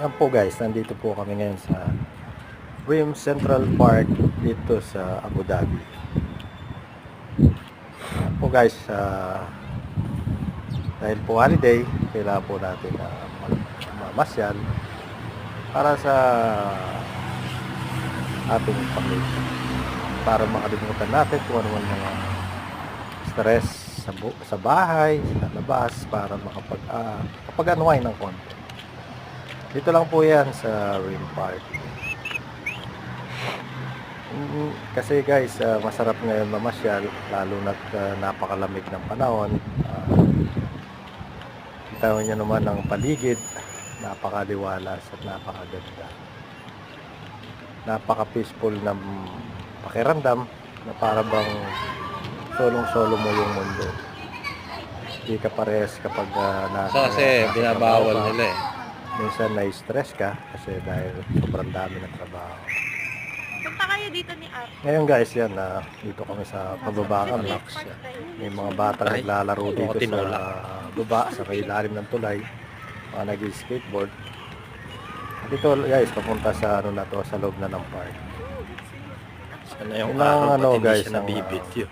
Yan po guys, nandito po kami ngayon sa Rim Central Park dito sa Abu Dhabi. Yan po guys, dahil po holiday, kailangan po natin mamasyal para sa ating pamilya. Para makalimutan natin kung ano man mga stress sa bahay, sa labas, para makapag-unwind ng konti. Dito lang po yan sa Rim Park. Kasi guys, masarap ngayon mamasyal, lalo na't napakalamig ng panahon. Kita nyo naman ang paligid, napakaliwalas at napakaganda. Napaka-peaceful ng pakiramdam na para bang solong-solo mo yung mundo. Hindi ka parehas kapag kasi binabawal nila eh. Minsan na-stress ka kasi dahil sobrang dami ng trabaho. Punta kayo dito ni Ate. Ngayon guys, yan dito kami sa pababang lax. May mga bata naglalaro dito sa baba, sa may ilalim ng tulay. Mga nag-skateboard. Dito guys, papunta sa ano na to, sa loob na ng park. Sana yung Yun ang araw ano, pati hindi guys, siya ang, nabibidyo.